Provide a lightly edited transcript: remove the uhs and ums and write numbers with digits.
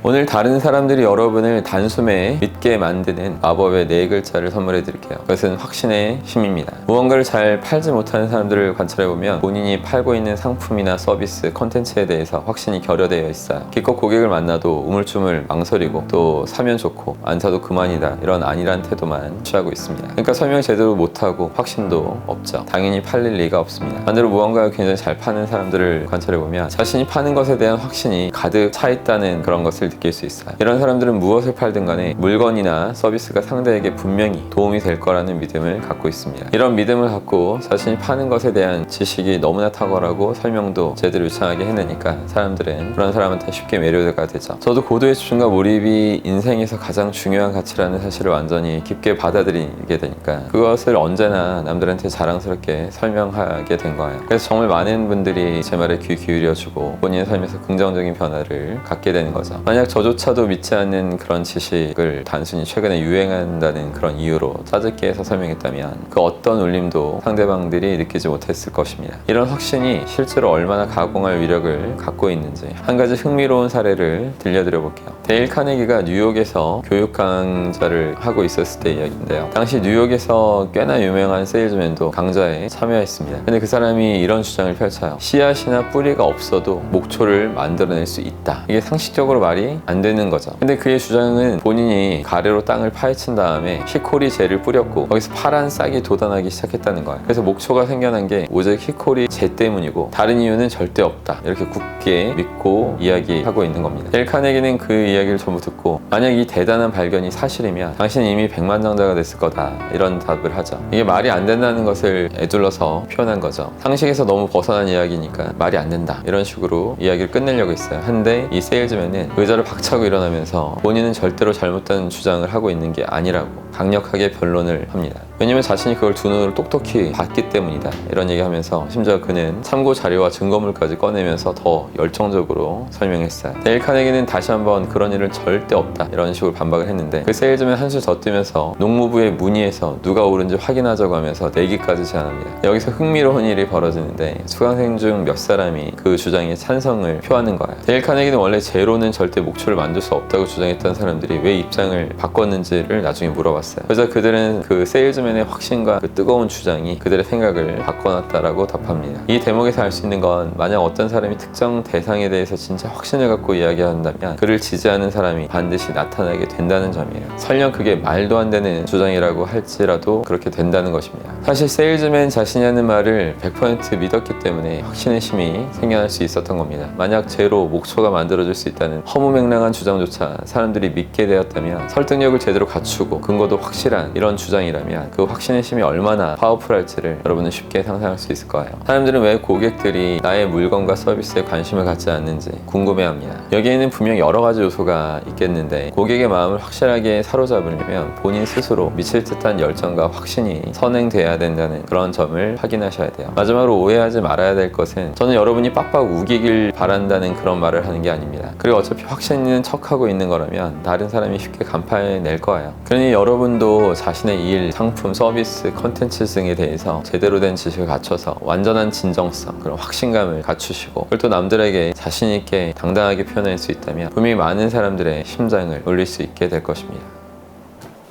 오늘 다른 사람들이 여러분을 단숨에 믿게 만드는 마법의 4글자를 선물해 드릴게요. 그것은 확신의 힘입니다. 무언가를 잘 팔지 못하는 사람들을 관찰해보면 본인이 팔고 있는 상품이나 서비스, 컨텐츠에 대해서 확신이 결여되어 있어요. 기껏 고객을 만나도 우물쭈물 망설이고 또 사면 좋고 안 사도 그만이다 이런 안일한 태도만 취하고 있습니다. 그러니까 설명 제대로 못하고 확신도 없죠. 당연히 팔릴 리가 없습니다. 반대로 무언가를 굉장히 잘 파는 사람들을 관찰해보면 자신이 파는 것에 대한 확신이 가득 차 있다는 그런 것을 느낄 수 있어요. 이런 사람들은 무엇을 팔든 간에 물건이나 서비스가 상대에게 분명히 도움이 될 거라는 믿음을 갖고 있습니다. 이런 믿음을 갖고 자신이 파는 것에 대한 지식이 너무나 탁월하고 설명도 제대로 유창하게 해내니까 사람들은 그런 사람한테 쉽게 매료가 되죠. 저도 고도의 집중과 몰입이 인생에서 가장 중요한 가치라는 사실을 완전히 깊게 받아들이게 되니까 그것을 언제나 남들한테 자랑스럽게 설명하게 된 거예요. 그래서 정말 많은 분들이 제 말에 귀 기울여주고 본인의 삶에서 긍정적인 변화를 갖게 되는 거죠. 만약 저조차도 믿지 않는 그런 지식을 단순히 최근에 유행한다는 그런 이유로 짜집게 해서 설명했다면 그 어떤 울림도 상대방들이 느끼지 못했을 것입니다. 이런 확신이 실제로 얼마나 가공할 위력을 갖고 있는지 한 가지 흥미로운 사례를 들려드려 볼게요. 데일 카네기가 뉴욕에서 교육 강좌를 하고 있었을 때 이야기인데요. 당시 뉴욕에서 꽤나 유명한 세일즈맨도 강좌에 참여했습니다. 근데 그 사람이 이런 주장을 펼쳐요. 씨앗이나 뿌리가 없어도 목초를 만들어낼 수 있다. 이게 상식적으로 말이 안 되는 거죠. 근데 그의 주장은 본인이 가래로 땅을 파헤친 다음에 히코리 재를 뿌렸고 거기서 파란 싹이 돋아나기 시작했다는 거예요. 그래서 목초가 생겨난 게 오직 히코리 재 때문이고 다른 이유는 절대 없다. 이렇게 굳게 믿고 이야기하고 있는 겁니다. 데일 카네기는 그 이야기를 전부 듣고 만약 이 대단한 발견이 사실이면 당신은 이미 백만장자가 됐을 거다. 이런 답을 하죠. 이게 말이 안 된다는 것을 애둘러서 표현한 거죠. 상식에서 너무 벗어난 이야기니까 말이 안 된다. 이런 식으로 이야기를 끝내려고 했어요. 한데 이 세일즈맨은 의자를 박차고 일어나면서 본인은 절대로 잘못된 주장을 하고 있는 게 아니라고 강력하게 변론을 합니다. 왜냐면 자신이 그걸 두 눈으로 똑똑히 봤기 때문이다. 이런 얘기하면서 심지어 그는 참고 자료와 증거물까지 꺼내면서 더 열정적으로 설명했어요. 데일 카네기는 다시 한번 그런 일은 절대 없다. 이런 식으로 반박을 했는데 그 세일즈맨 한술 더 뜨면서 농무부에 문의해서 누가 옳은지 확인하자고 하면서 내기까지 제안합니다. 여기서 흥미로운 일이 벌어지는데 수강생 중 몇 사람이 그 주장에 찬성을 표하는 거예요. 데일 카네기는 원래 제로는 절대 목초를 만들 수 없다고 주장했던 사람들이 왜 입장을 바꿨는지를 나중에 물어봤어요. 그래서 그들은 그 세일즈맨의 확신과 그 뜨거운 주장이 그들의 생각을 바꿔놨다라고 답합니다. 이 대목에서 알 수 있는 건 만약 어떤 사람이 특정 대상에 대해서 진짜 확신을 갖고 이야기한다면 그를 지지하는 사람이 반드시 나타나게 된다는 점이에요. 설령 그게 말도 안 되는 주장이라고 할지라도 그렇게 된다는 것입니다. 사실 세일즈맨 자신이 하는 말을 100% 믿었기 때문에 확신의 힘이 생겨날 수 있었던 겁니다. 만약 제로 목초가 만들어질 수 있다는 허무맹랑한 주장조차 사람들이 믿게 되었다면 설득력을 제대로 갖추고 근거도 확실한 이런 주장이라면 그 확신의 힘이 얼마나 파워풀할지를 여러분은 쉽게 상상할 수 있을 거예요. 사람들은 왜 고객들이 나의 물건과 서비스에 관심을 갖지 않는지 궁금해합니다. 여기에는 분명 여러 가지 요소가 있겠는데 고객의 마음을 확실하게 사로잡으려면 본인 스스로 미칠 듯한 열정과 확신이 선행돼야 된다는 그런 점을 확인하셔야 돼요. 마지막으로 오해하지 말아야 될 것은 저는 여러분이 빡빡 우기길 바란다는 그런 말을 하는 게 아닙니다. 그리고 어차피 확신 있는 척하고 있는 거라면 다른 사람이 쉽게 간파해낼 거예요. 그러니 여러분도 자신의 일, 상품, 서비스, 컨텐츠 등에 대해서 제대로 된 지식을 갖춰서 완전한 진정성, 그런 확신감을 갖추시고 그걸 또 남들에게 자신 있게 당당하게 표현할 수 있다면 분명히 많은 사람들의 심장을 울릴 수 있게 될 것입니다.